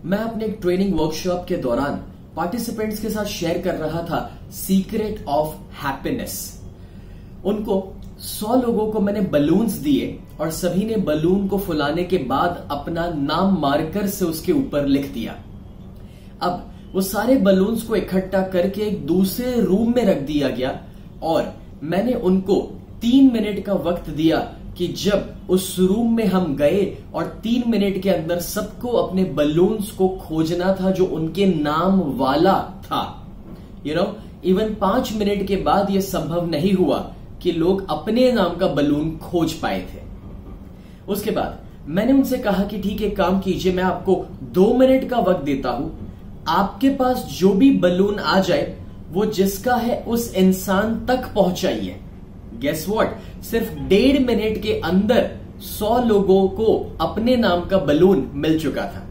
मैं अपने एक ट्रेनिंग वर्कशॉप के दौरान पार्टिसिपेंट्स के साथ शेयर कर रहा था सीक्रेट ऑफ हैप्पीनेस। उनको 100 लोगों को मैंने बलून्स दिए और सभी ने बलून को फुलाने के बाद अपना नाम मार्कर से उसके ऊपर लिख दिया। अब वो सारे बलून्स को इकट्ठा करके एक दूसरे रूम में रख दिया गया और मैंने उनको 3 मिनट का वक्त दिया कि जब उस रूम में हम गए और 3 मिनट के अंदर सबको अपने बलून्स को खोजना था जो उनके नाम वाला था। इवन 5 मिनट के बाद यह संभव नहीं हुआ कि लोग अपने नाम का बलून खोज पाए थे। उसके बाद मैंने उनसे कहा कि ठीक है, काम कीजिए, मैं आपको 2 मिनट का वक्त देता हूं, आपके पास जो भी बलून आ जाए वो जिसका है उस इंसान तक पहुंचाइए। गेस व्हाट, सिर्फ 1.5 मिनट के अंदर 100 लोगों को अपने नाम का बलून मिल चुका था।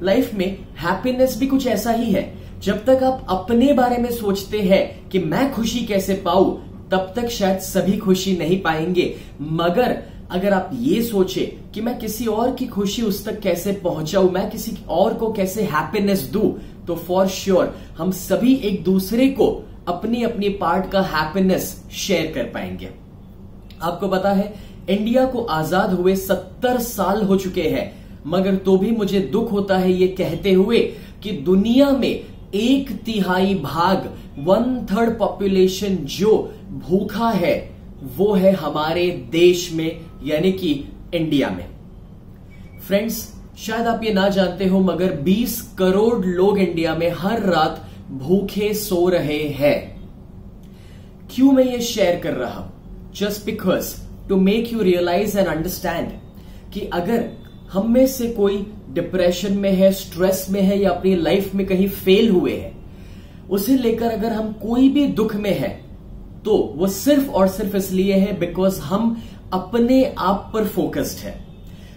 लाइफ में हैप्पीनेस भी कुछ ऐसा ही है। जब तक आप अपने बारे में सोचते हैं कि मैं खुशी कैसे पाऊं, तब तक शायद सभी खुशी नहीं पाएंगे। मगर अगर आप ये सोचे कि मैं किसी और की खुशी उस तक कैसे पहुंचाऊं, मैं किसी और को कैसे हैप्पीनेस दूं, तो फॉर श्योर हम सभी एक दूसरे को अपनी अपनी पार्ट का हैप्पीनेस शेयर कर पाएंगे। आपको पता है, इंडिया को आजाद हुए 70 साल हो चुके हैं, मगर तो भी मुझे दुख होता है ये कहते हुए कि दुनिया में 1/3 भाग 1/3 पॉपुलेशन जो भूखा है वो है हमारे देश में, यानी कि इंडिया में। फ्रेंड्स, शायद आप ये ना जानते हो, मगर 20 करोड़ लोग इंडिया में हर रात भूखे सो रहे हैं। क्यों मैं ये शेयर कर रहा हूं? Just because to make you realise and understand कि अगर हम में से कोई डिप्रेशन में है, स्ट्रेस में है या अपनी लाइफ में कहीं फेल हुए हैं, उसे लेकर अगर हम कोई भी दुख में है तो वो सिर्फ और सिर्फ इसलिए है बिकॉज हम अपने आप पर फोकस्ड है।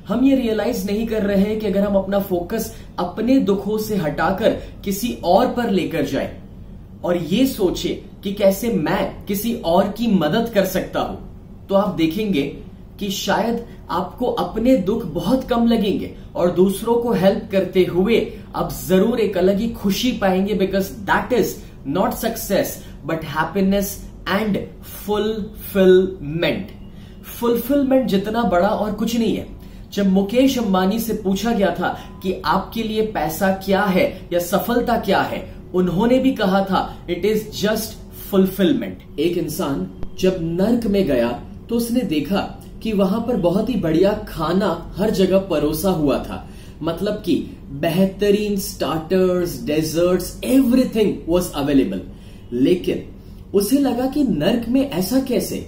हम ये रियलाइज नहीं कर रहे हैं कि अगर हम अपना फोकस अपने दुखों से हटाकर किसी और पर लेकर जाए और ये सोचे कि कैसे मैं किसी और की मदद कर सकता हूं, तो आप देखेंगे कि शायद आपको अपने दुख बहुत कम लगेंगे और दूसरों को हेल्प करते हुए आप जरूर एक अलग ही खुशी पाएंगे। Because that is not success but happiness and fulfilment. Fulfilment जितना बड़ा और कुछ नहीं है। जब मुकेश अंबानी से पूछा गया था कि आपके लिए पैसा क्या है या सफलता क्या है, उन्होंने भी कहा था इट इज जस्ट फुलफिलमेंट। एक इंसान जब नर्क में गया तो उसने देखा कि वहां पर बहुत ही बढ़िया खाना हर जगह परोसा हुआ था। मतलब कि बेहतरीन starters, desserts, everything was available. लेकिन उसे लगा कि नर्क में ऐसा कैसे?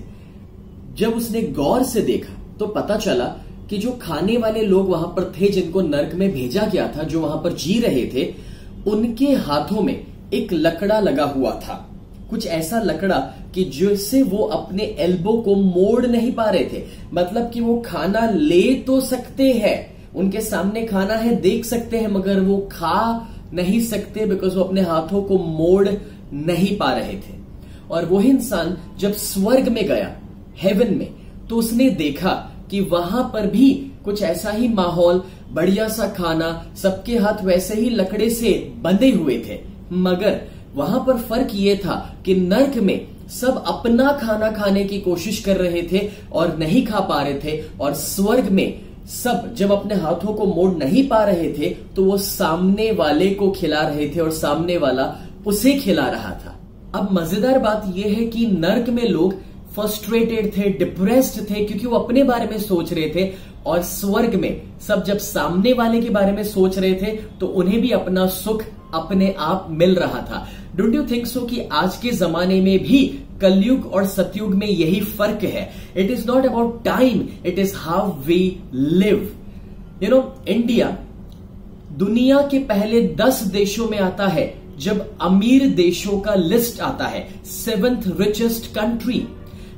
जब उसने गौर से देखा तो पता चला कि जो खाने वाले लोग वहां पर थे, जिनको नर्क में भेजा गया था, जो वहां पर जी रहे थे, उनके हाथों में एक लकड़ा लगा हुआ था। कुछ ऐसा लकड़ा कि जिससे वो अपने एल्बो को मोड़ नहीं पा रहे थे। मतलब कि वो खाना ले तो सकते हैं, उनके सामने खाना है, देख सकते हैं, मगर वो खा नहीं सकते बिकॉज वो अपने हाथों को मोड़ नहीं पा रहे थे। और वही इंसान जब स्वर्ग में गया, हेवन में, तो उसने देखा कि वहां पर भी कुछ ऐसा ही माहौल, बढ़िया सा खाना, सबके हाथ वैसे ही लकड़े से बंधे हुए थे। मगर वहां पर फर्क ये था कि नर्क में सब अपना खाना खाने की कोशिश कर रहे थे और नहीं खा पा रहे थे, और स्वर्ग में सब जब अपने हाथों को मोड़ नहीं पा रहे थे तो वो सामने वाले को खिला रहे थे और सामने वाला उसे खिला रहा था। अब मजेदार बात यह है कि नर्क में लोग फ्रस्ट्रेटेड थे, डिप्रेस्ड थे, क्योंकि वो अपने बारे में सोच रहे थे, और स्वर्ग में सब जब सामने वाले के बारे में सोच रहे थे तो उन्हें भी अपना सुख अपने आप मिल रहा था। डोंट यू थिंक सो कि आज के जमाने में भी कलयुग और सतयुग में यही फर्क है? It is not about time, it is how we live. India दुनिया के पहले 10 देशों में आता है जब अमीर देशों का लिस्ट आता है, 7th richest country।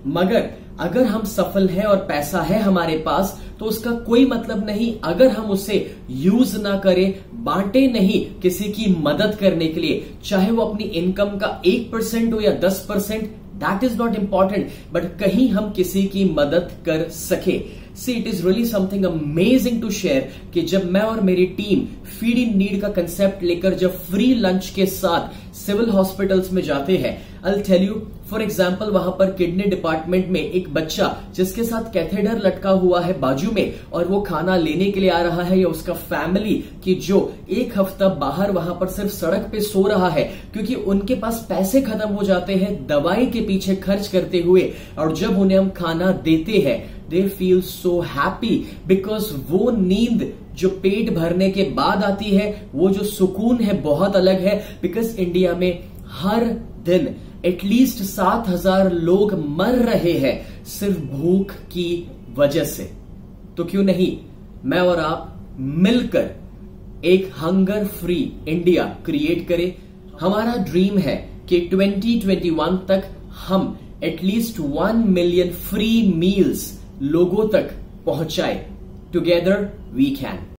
मगर अगर हम सफल हैं और पैसा है हमारे पास, तो उसका कोई मतलब नहीं अगर हम उसे यूज ना करें, बांटे नहीं किसी की मदद करने के लिए, चाहे वो अपनी इनकम का 1% हो या 10%, that is not important, but कहीं हम किसी की मदद कर सके। See it is really something amazing to share कि जब मैं और मेरी टीम फीड इन नीड का कंसेप्ट लेकर जब फ्री लंच के साथ सिविल हॉस्पिटल्स में जाते हैं, I will tell you for example वहां पर किडनी डिपार्टमेंट में एक बच्चा जिसके साथ कैथेटर लटका हुआ है बाजू में और वो खाना लेने के लिए आ रहा है, या उसका फैमिली की जो एक हफ्ता बाहर वहां पर सिर्फ सड़क पे सो रहा है क्योंकि उनके पास पैसे खत्म हो जाते हैं दवाई के पीछे खर्च करते हुए, और जब उन्हें हम खाना देते हैं they feel so happy because वो नींद जो पेट भरने के बाद आती है, वो जो सुकून है बहुत अलग है। बिकॉज इंडिया में हर दिन एटलीस्ट 7,000 लोग मर रहे हैं सिर्फ भूख की वजह से। तो क्यों नहीं मैं और आप मिलकर एक हंगर फ्री इंडिया क्रिएट करें। हमारा ड्रीम है कि 2021 तक हम एटलीस्ट 1 मिलियन फ्री मील्स लोगों तक पहुंचाए। Together we can.